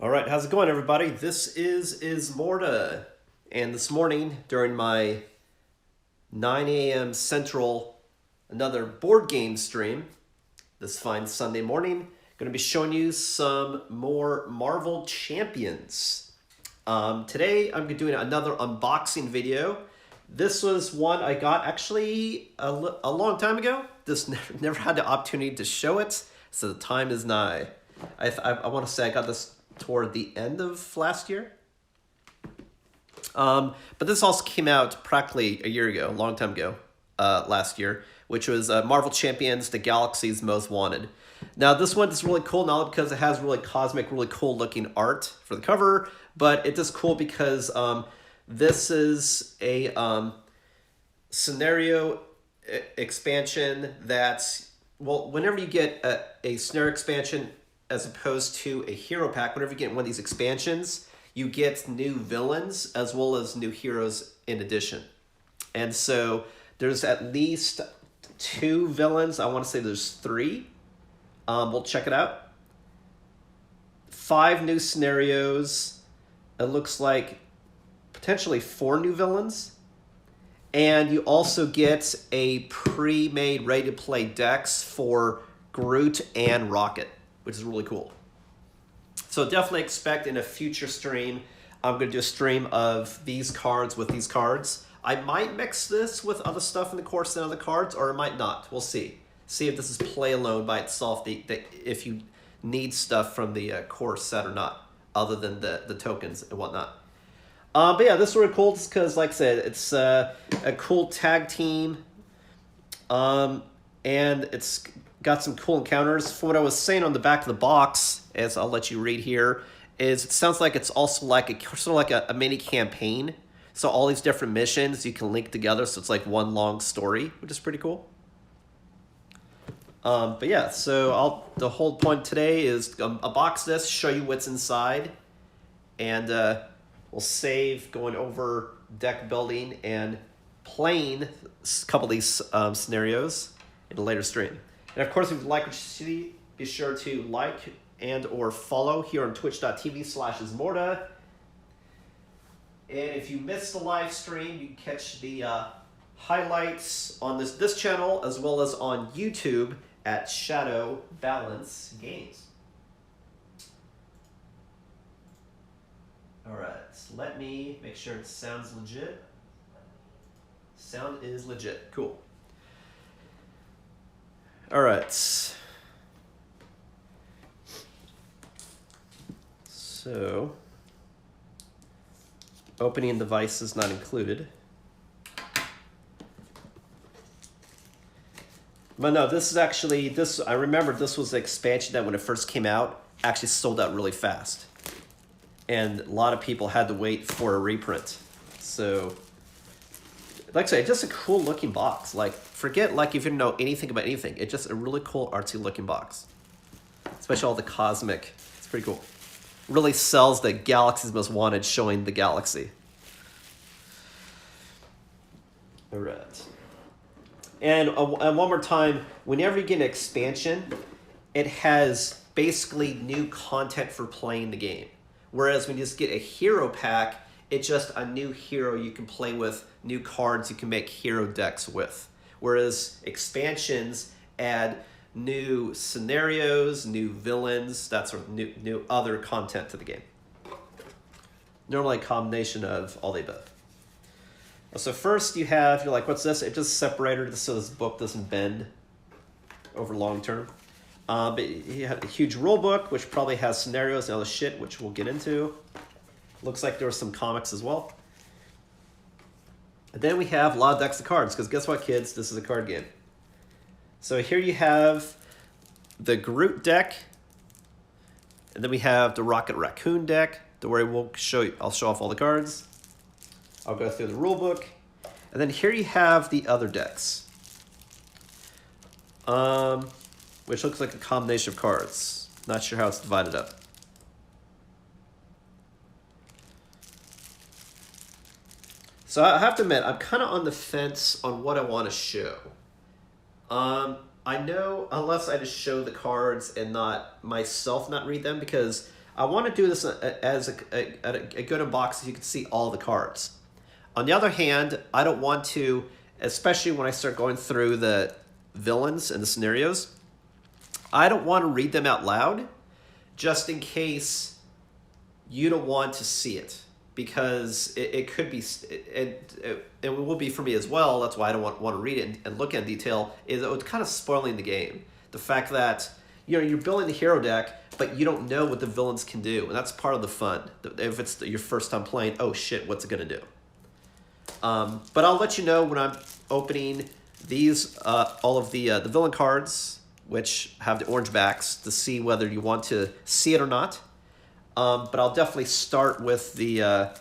All right, how's it going, everybody? This is Ismortah, and this morning during my 9 a.m. Central, another board game stream, this fine Sunday morning, going to be showing you some more Marvel Champions. Today, I'm doing another unboxing video. This was one I got actually a long time ago. Just never had the opportunity to show it, so the time is nigh. I want to say I got this toward the end of last year. But this also came out practically a year ago, a long time ago, last year, which was Marvel Champions, the Galaxies Most Wanted. Now, this one is really cool, not because it has really cosmic, really cool looking art for the cover, but it's just cool because this is a scenario expansion that's, well, whenever you get a scenario expansion as opposed to a hero pack, whenever you get one of these expansions, you get new villains as well as new heroes in addition. And so there's at least 2 villains. I want to say there's 3. We'll check it out. 5 new scenarios. It looks like potentially 4 new villains. And you also get a pre-made, ready-to-play decks for Groot and Rocket, which is really cool. So definitely expect in a future stream, I'm going to do a stream of these cards with these cards. I might mix this with other stuff in the core set of the cards, or I might not. We'll see. See if this is play alone by itself, if you need stuff from the core set or not, other than the tokens and whatnot. But yeah, this is really cool because, like I said, it's a cool tag team. And it's got some cool encounters. From what I was saying on the back of the box, as I'll let you read here, is it sounds like it's also like a mini campaign. So all these different missions you can link together, so it's like one long story, which is pretty cool. But yeah, so the whole point today is unbox this, show you what's inside, and we'll save going over deck building and playing a couple of these scenarios in a later stream. And of course, if you like what you see, be sure to like and or follow here on twitch.tv/Ismortah. And if you missed the live stream, you can catch the highlights on this channel as well as on YouTube at Shadow Balance Games. All right, so let me make sure it sounds legit. Sound is legit. Cool. All right. So, opening device is not included. But no, this is actually, I remember this was the expansion that when it first came out, actually sold out really fast. And a lot of people had to wait for a reprint. So, like I say, it's just a cool looking box. Like, forget like if you don't know anything about anything. It's just a really cool artsy looking box. Especially all the cosmic. It's pretty cool. Really sells the Galaxies Most Wanted, showing the galaxy. All right. And one more time, whenever you get an expansion, it has basically new content for playing the game. Whereas when you just get a hero pack, it's just a new hero you can play with, new cards you can make hero decks with. Whereas expansions add new scenarios, new villains, that sort of new other content to the game. Normally a combination of all the above. So first you're like, what's this? It's just a separator so this book doesn't bend over long term. But you have a huge rule book, which probably has scenarios and other shit, which we'll get into. Looks like there were some comics as well. And then we have a lot of decks of cards, because guess what, kids? This is a card game. So here you have the Groot deck, and then we have the Rocket Raccoon deck. Don't worry, I'll show off all the cards. I'll go through the rule book. And then here you have the other decks, which looks like a combination of cards. Not sure how it's divided up. So I have to admit, I'm kind of on the fence on what I want to show. I know, unless I just show the cards and not myself not read them, because I want to do this as a good unboxing so you can see all the cards. On the other hand, I don't want to, especially when I start going through the villains and the scenarios, I don't want to read them out loud just in case you don't want to see it. Because it could be, it will be for me as well, that's why I don't want to read it and look at detail, is it's kind of spoiling the game. The fact that you're building the hero deck, but you don't know what the villains can do, and that's part of the fun. If it's your first time playing, oh shit, what's it going to do? But I'll let you know when I'm opening these, all of the villain cards, which have the orange backs, to see whether you want to see it or not. But I'll definitely start with the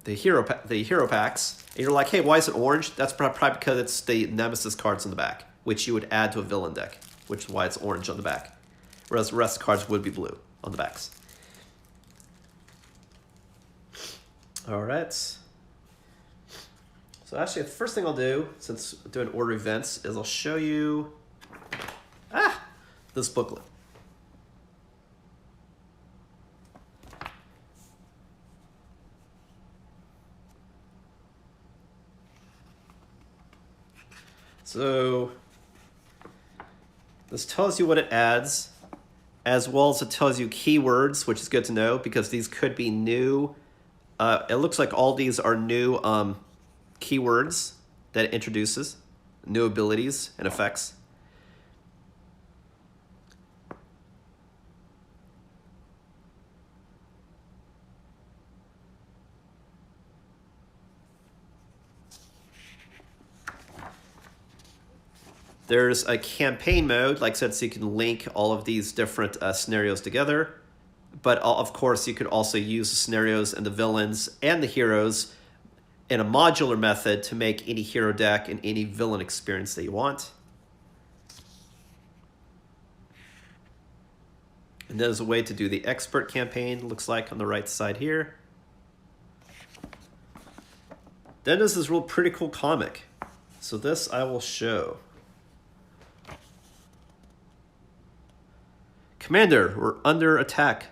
hero packs. And you're like, hey, why is it orange? That's probably because it's the Nemesis cards on the back, which you would add to a villain deck, which is why it's orange on the back. Whereas the rest of the cards would be blue on the backs. All right. So actually, the first thing I'll do, since we're doing order events, is I'll show you this booklet. So this tells you what it adds, as well as it tells you keywords, which is good to know because these could be new. It looks like all these are new keywords that it introduces, new abilities and effects. There's a campaign mode, like I said, so you can link all of these different scenarios together. But of course, you could also use the scenarios and the villains and the heroes in a modular method to make any hero deck and any villain experience that you want. And there's a way to do the expert campaign, looks like on the right side here. Then there's this real pretty cool comic. So this I will show. Commander, we're under attack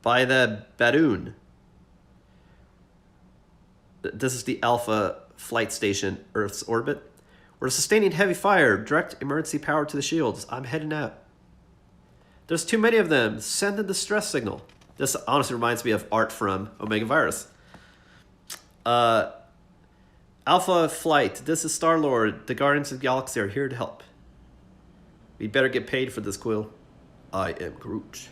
by the Badoon. This is the Alpha Flight Station, Earth's orbit. We're sustaining heavy fire. Direct emergency power to the shields. I'm heading out. There's too many of them. Send a distress signal. This honestly reminds me of art from Omega Virus. Alpha Flight, this is Star-Lord. The Guardians of the Galaxy are here to help. We better get paid for this, Quill. I am Groot.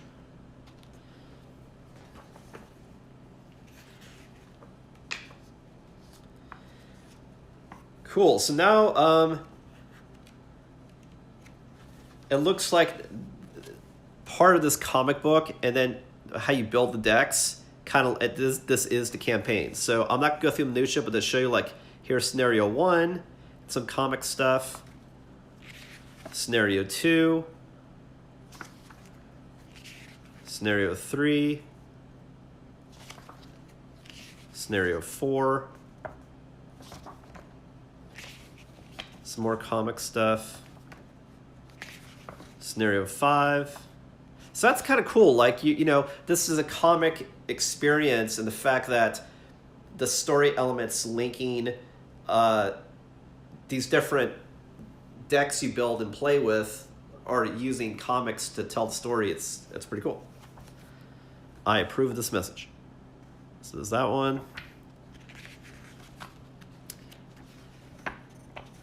Cool, so now it looks like part of this comic book and then how you build the decks, kind of this is the campaign. So I'm not going to go through the minutia, but to show you, like, here's scenario 1, some comic stuff, scenario 2, scenario 3, scenario 4, some more comic stuff, scenario 5. So that's kind of cool. Like, you know, this is a comic experience, and the fact that the story elements linking these different decks you build and play with are using comics to tell the story. It's pretty cool. I approve of this message. So there's that one.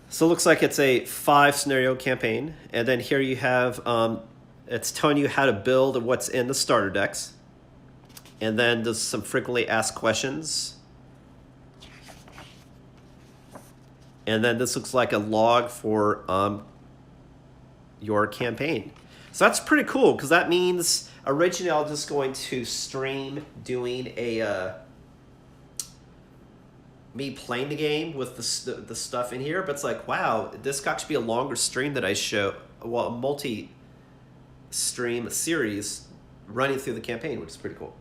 So it looks like it's a 5-scenario campaign. And then here you have, it's telling you how to build and what's in the starter decks. And then there's some frequently asked questions. And then this looks like a log for your campaign. So that's pretty cool, because that means originally I was just going to stream doing a me playing the game with the stuff in here, but it's like, wow, this could actually be a longer stream that I show, well, a multi-stream series running through the campaign, which is pretty cool.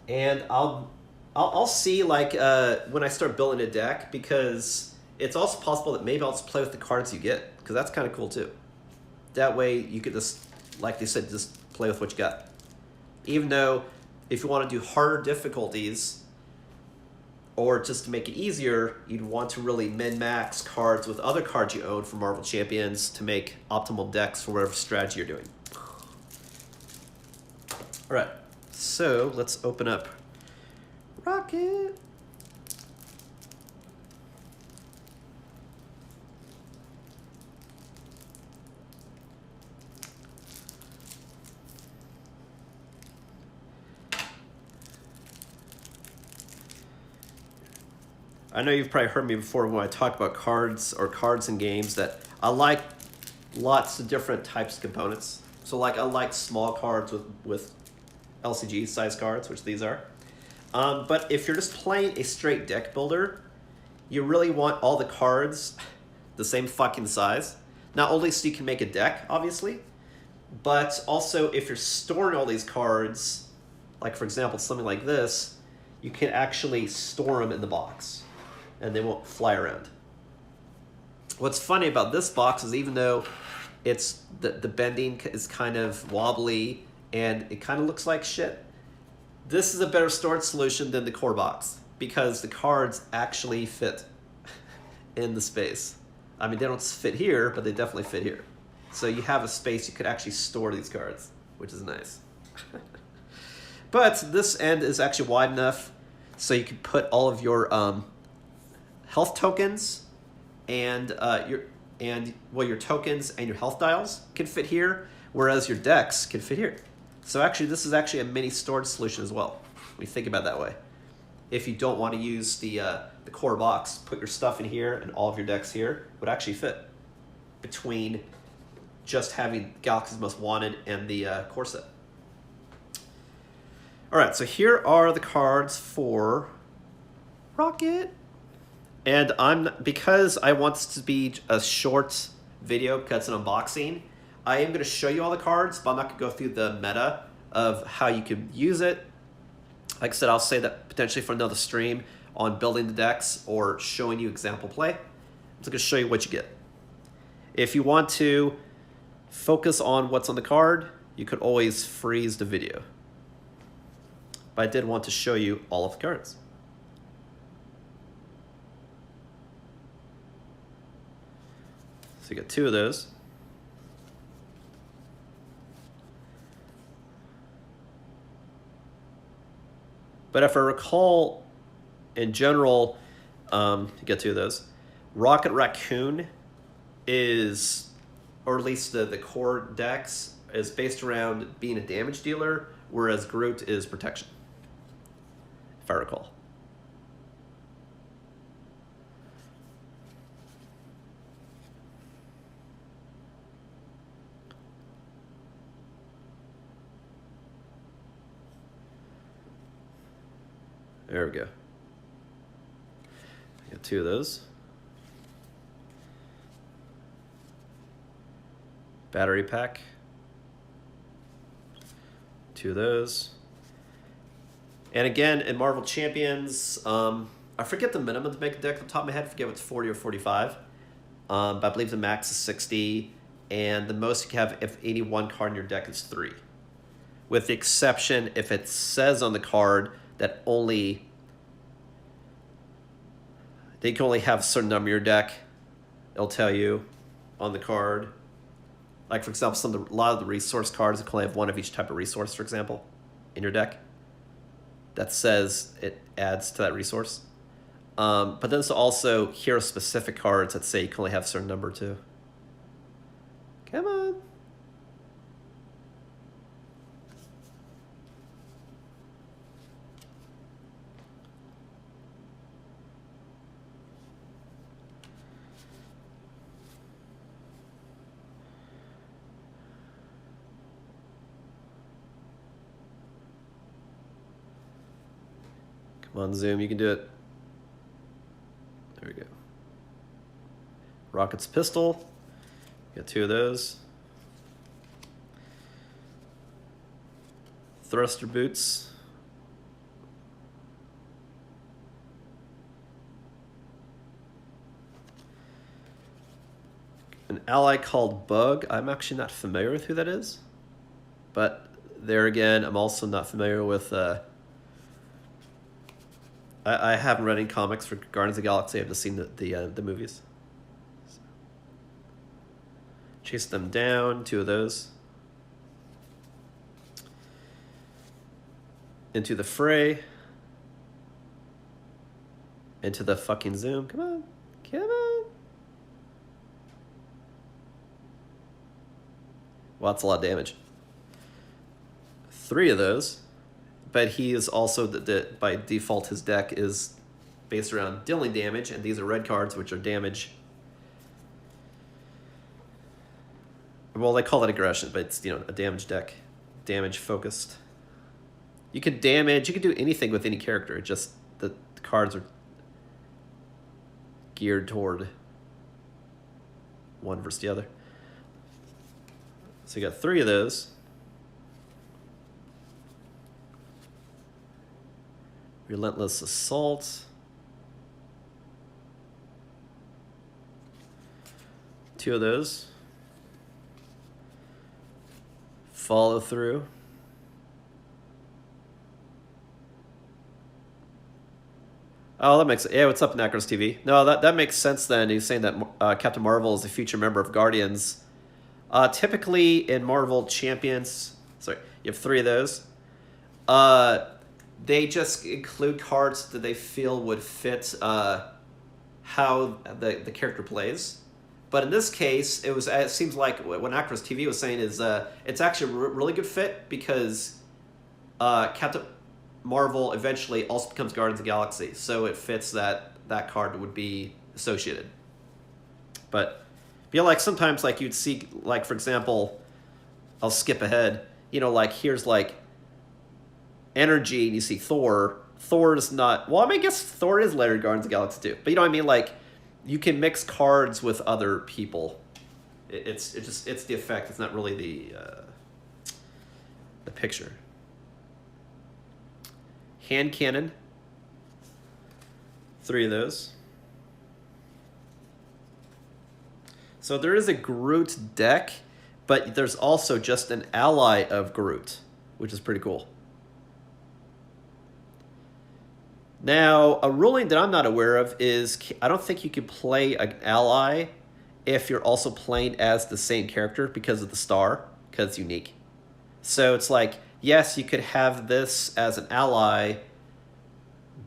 And I'll see, like, when I start building a deck, because it's also possible that maybe I'll just play with the cards you get, because that's kind of cool too. That way you could just, like they said, just play with what you got. Even though if you want to do harder difficulties, or just to make it easier, you'd want to really min-max cards with other cards you own from Marvel Champions to make optimal decks for whatever strategy you're doing. All right, so let's open up Rocket. I know you've probably heard me before when I talk about cards or cards in games that I like lots of different types of components. So like I like small cards with LCG size cards, which these are. But if you're just playing a straight deck builder, you really want all the cards the same fucking size. Not only so you can make a deck, obviously, but also if you're storing all these cards, like for example, something like this, you can actually store them in the box and they won't fly around. What's funny about this box is even though it's the bending is kind of wobbly and it kind of looks like shit, this is a better storage solution than the core box because the cards actually fit in the space. I mean, they don't fit here, but they definitely fit here. So you have a space you could actually store these cards, which is nice. But this end is actually wide enough so you can put all of your health tokens and your tokens and your health dials can fit here, whereas your decks can fit here. So actually, this is actually a mini storage solution as well, when you think about it that way. If you don't want to use the core box, put your stuff in here and all of your decks here would actually fit between just having Galaxies Most Wanted and the core set. All right, so here are the cards for Rocket. And because I want this to be a short video because it's an unboxing, I am going to show you all the cards, but I'm not going to go through the meta of how you can use it. Like I said, I'll say that potentially for another stream on building the decks or showing you example play. I'm just going to show you what you get. If you want to focus on what's on the card, you could always freeze the video. But I did want to show you all of the cards. So you got two of those. But if I recall, in general, you get two of those. Rocket Raccoon is, or at least the core decks, is based around being a damage dealer, whereas Groot is protection, if I recall. There we go. I got two of those. Battery pack. Two of those. And again, in Marvel Champions, I forget the minimum to make a deck off the top of my head. I forget if it's 40 or 45. But I believe the max is 60. And the most you can have if 81 card in your deck is 3. With the exception if it says on the card that they can only have a certain number in your deck. It'll tell you on the card. Like for example, a lot of the resource cards can only have one of each type of resource, for example, in your deck. That says it adds to that resource. But then there's also hero specific cards that say you can only have a certain number too. Come on. Come on, Zoom, you can do it. There we go. Rocket's pistol. Got two of those. Thruster boots. An ally called Bug. I'm actually not familiar with who that is. But there again, I'm also not familiar with... I haven't read any comics for Guardians of the Galaxy. I've just seen the movies. Chase them down. 2 of those. Into the fray. Into the fucking zoom. Come on. Come on. Well, that's a lot of damage. 3 of those. But he is also, by default, his deck is based around dealing damage, and these are red cards, which are damage. Well, they call it aggression, but it's, a damage deck. Damage focused. You can damage, you can do anything with any character, just the cards are geared toward one versus the other. So you got 3 of those. Relentless Assault. 2 of those. Follow through. Oh, that makes... Yeah, what's up, Nacros TV? No, that makes sense then. He's saying that Captain Marvel is a future member of Guardians. Typically in Marvel Champions... Sorry, you have 3 of those. They just include cards that they feel would fit how the character plays. But in this case, it seems like what Actors TV was saying is it's actually a really good fit because Captain Marvel eventually also becomes Guardians of the Galaxy, so it fits that card would be associated. But like sometimes like you'd see, like, for example, I'll skip ahead. Like here's like Energy, and you see Thor. Thor is not... Well, I mean, I guess Thor is later in Guardians of the Galaxy too. But you know what I mean? Like, you can mix cards with other people. It's the effect. It's not really the picture. Hand cannon. 3 of those. So there is a Groot deck, but there's also just an ally of Groot, which is pretty cool. Now, a ruling that I'm not aware of is I don't think you can play an ally if you're also playing as the same character because of the star, because it's unique. So it's like, yes, you could have this as an ally,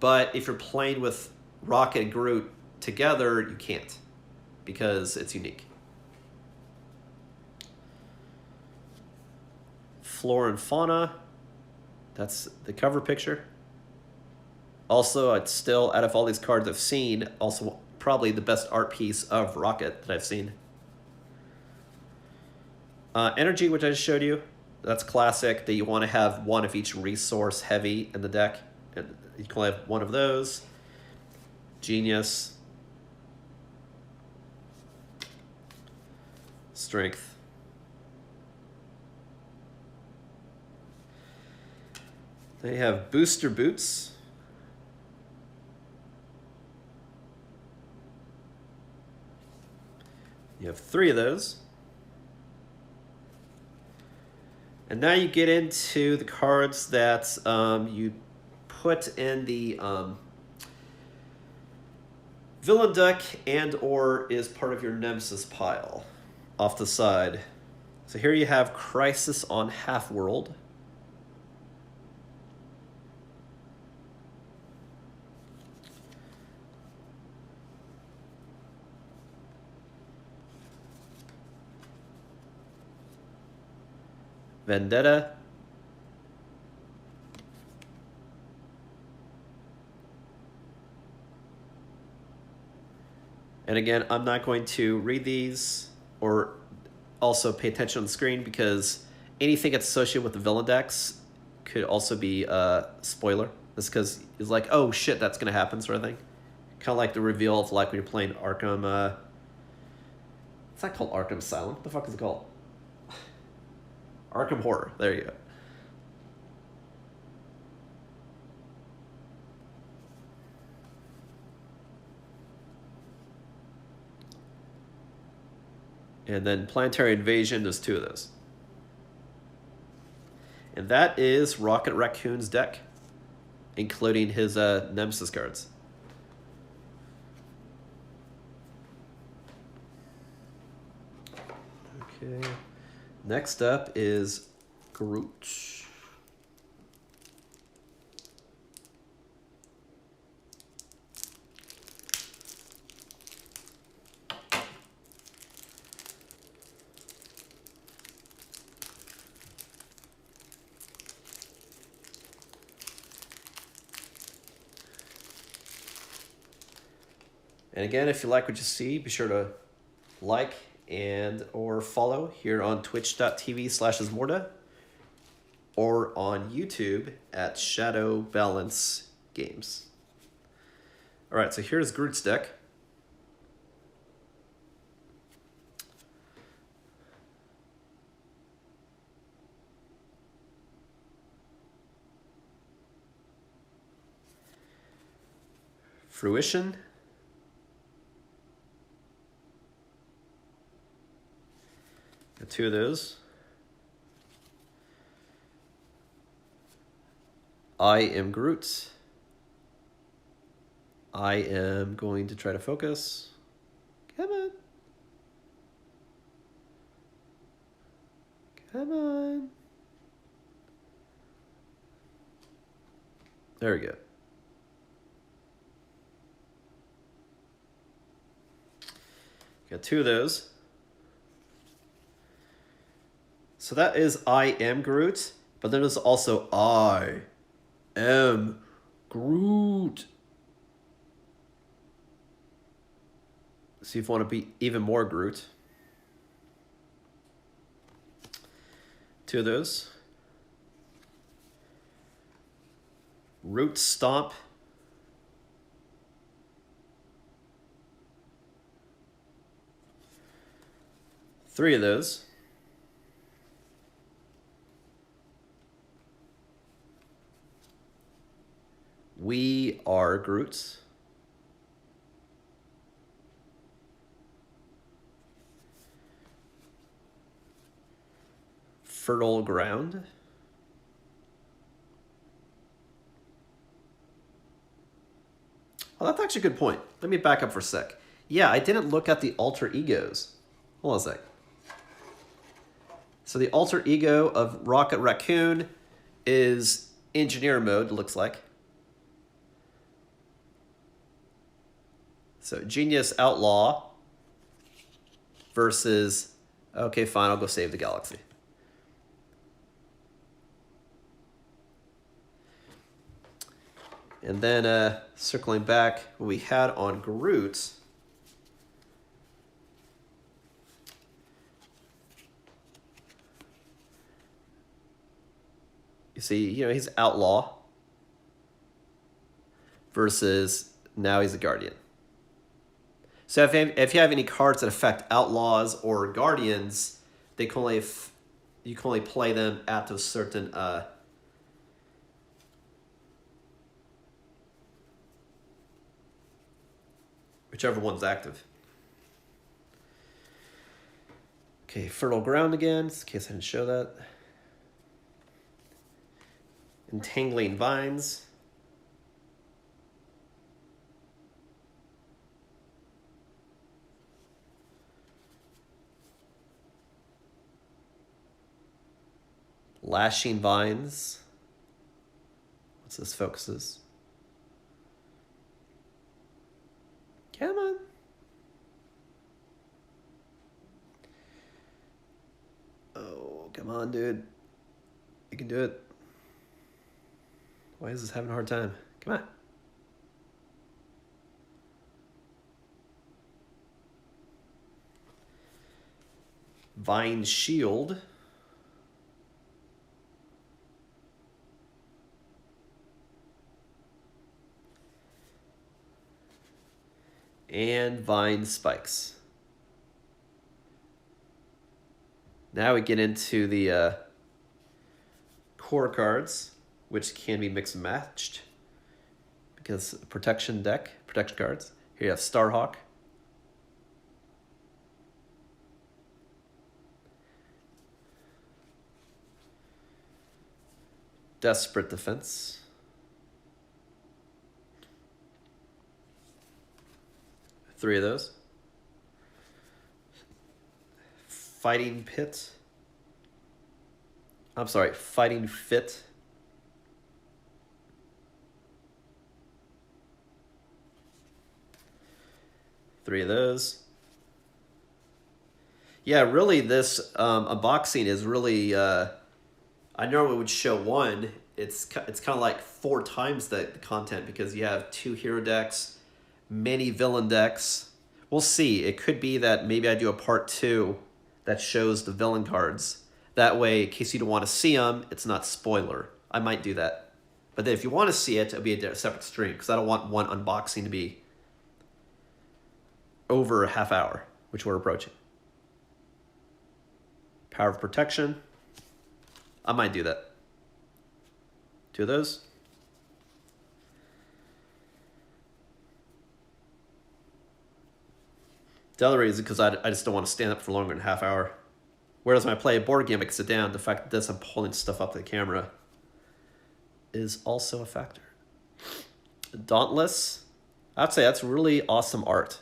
but if you're playing with Rocket and Groot together, you can't because it's unique. Flora and Fauna, that's the cover picture. Also, it's still, out of all these cards I've seen, also probably the best art piece of Rocket that I've seen. Energy, which I just showed you, that's classic, that you want to have one of each resource heavy in the deck. And you can only have 1 of those. Genius. Strength. They have Booster Boots. You have 3 of those. And now you get into the cards that you put in the villain deck and or is part of your Nemesis pile off the side. So here you have Crisis on Half-World. Vendetta. And again, I'm not going to read these or also pay attention on the screen because anything that's associated with the villain decks could also be a spoiler. That's because it's like, oh shit, that's going to happen sort of thing. Kind of like the reveal of like when you're playing Arkham... it's not called Arkham Asylum. What the fuck is it called? Arkham Horror. There you go. And then Planetary Invasion, there's 2 of those. And that is Rocket Raccoon's deck, including his Nemesis cards. Okay. Next up is Groot. And again, if you like what you see, be sure to like and or follow here on twitch.tv/Ismortah or on YouTube at Shadow Balance Games. All right, so here's Groot's deck. Fruition. Got 2 of those. I am Groot. I am going to try to focus. Come on. Come on. There we go. Got 2 of those. So that is I am Groot, but then there's also I am Groot. See if you want to be even more Groot. 2 of those. Root Stomp. Three of those. We are Groots. Fertile Ground. Well, that's actually a good point. Let me back up for a sec. Yeah, I didn't look at the alter egos. Hold on a sec. So the alter ego of Rocket Raccoon is engineer mode, looks like. So Genius Outlaw versus, okay, fine, I'll go save the galaxy. And then circling back, what we had on Groot. You see, he's outlaw versus now he's a guardian. So if you have any cards that affect outlaws or guardians, they can only you can only play them at a certain whichever one's active. Okay, Fertile Ground again, in case I didn't show that. Entangling Vines. Lashing Vines. What's this focuses? Come on. Oh, come on, dude. You can do it. Why is this having a hard time? Come on. Vine Shield. And Vine Spikes. Now we get into the core cards, which can be mixed and matched because protection cards. Here you have Starhawk, Desperate Defense. Three of those. Fighting Pit. I'm sorry, Fighting Fit. Three of those. Yeah, really, this unboxing is really. I normally would show one. It's kind of like 4 times the content because you have 2 hero decks, many villain decks. We'll see. It could be that maybe I do a part 2 that shows the villain cards. That way, in case you don't want to see them, it's not spoiler. I might do that. But then if you want to see it, it'll be a separate stream because I don't want one unboxing to be over a half hour, which we're approaching. Power of Protection. I might do that. 2 of those. The other reason because I just don't want to stand up for longer than a half hour. Whereas when I play a board game, I can sit down. The fact that this, I'm pulling stuff up to the camera is also a factor. Dauntless. I'd say that's really awesome art.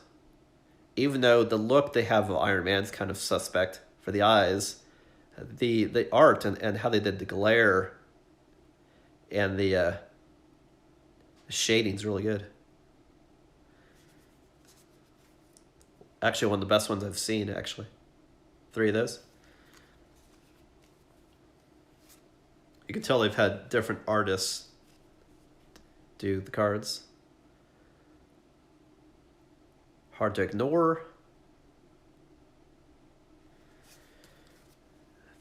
Even though the look they have of Iron Man's kind of suspect for the eyes, the art and how they did the glare and the shading's really good. Actually, one of the best ones I've seen, actually. 3 of those. You can tell they've had different artists do the cards. Hard to Ignore.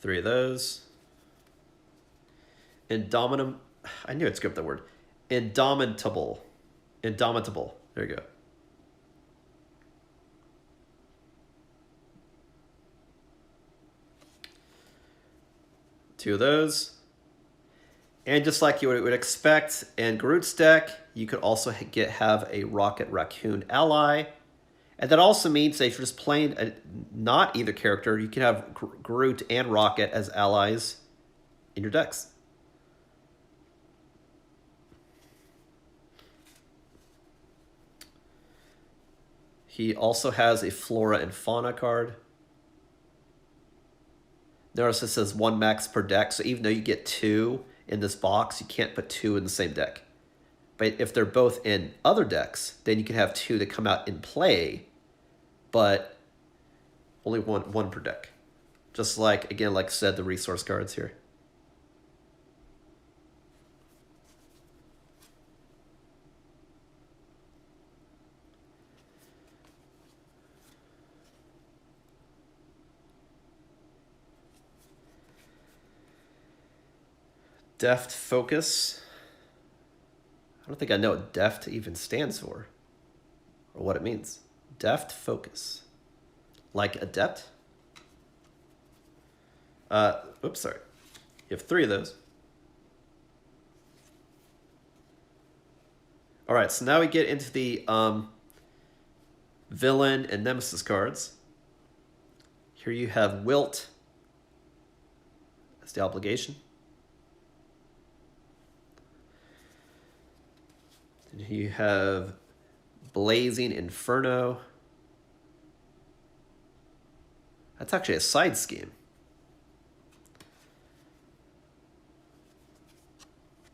3 of those. Indomitable. I knew I'd skip that word. Indomitable. Indomitable. There you go. Two of those. And just like you would expect in Groot's deck, you could also have a Rocket Raccoon ally. And that also means that if you're just playing not either character, you can have Groot and Rocket as allies in your decks. He also has a Flora and Fauna card. Notice it says 1 max per deck, so even though you get 2 in this box, you can't put 2 in the same deck. But if they're both in other decks, then you can have 2 that come out in play, but only one per deck. Just like, again, like I said, the resource cards here. Deft Focus. I don't think I know what deft even stands for or what it means. Deft Focus. Like adept? Oops, sorry. You have 3 of those. All right, so now we get into the villain and nemesis cards. Here you have Wilt. That's the obligation. And you have Blazing Inferno. That's actually a side scheme.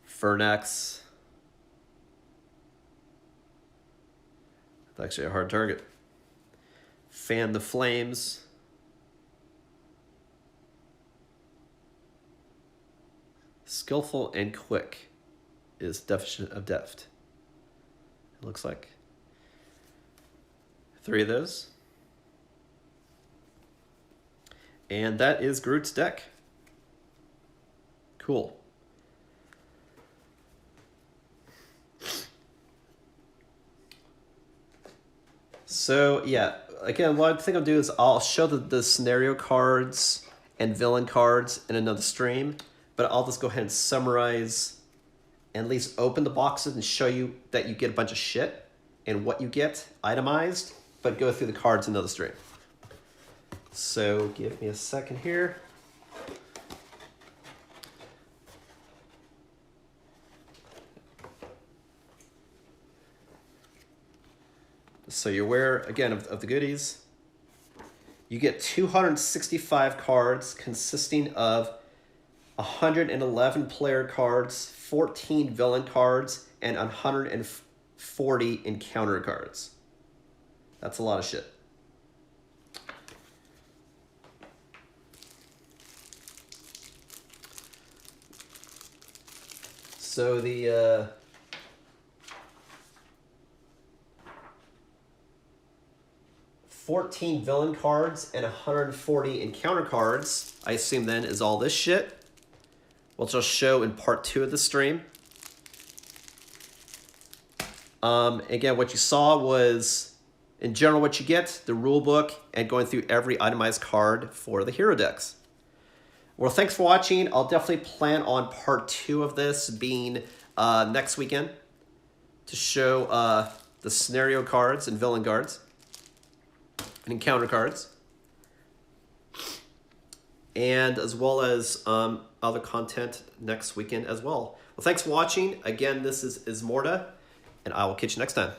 Fernax. That's actually a hard target. Fan the Flames. Skillful and quick is definition of deft. It looks like 3 of those. And that is Groot's deck. Cool. So yeah, again, what I think I'll do is I'll show the scenario cards and villain cards in another stream, but I'll just go ahead and summarize and at least open the boxes and show you that you get a bunch of shit and what you get itemized, but go through the cards in another stream. So give me a second here. So you're aware, again, of the goodies. You get 265 cards consisting of 111 player cards, 14 villain cards, and 140 encounter cards. That's a lot of shit. So the 14 villain cards and 140 encounter cards, I assume then, is all this shit. Which I'll show in part 2 of the stream. Again, what you saw was, in general, what you get, the rule book, and going through every itemized card for the hero decks. Well, thanks for watching. I'll definitely plan on part 2 of this being next weekend to show the scenario cards and villain cards and encounter cards. And as well as other content next weekend as well. Well, thanks for watching. Again, this is Ismortah, and I will catch you next time.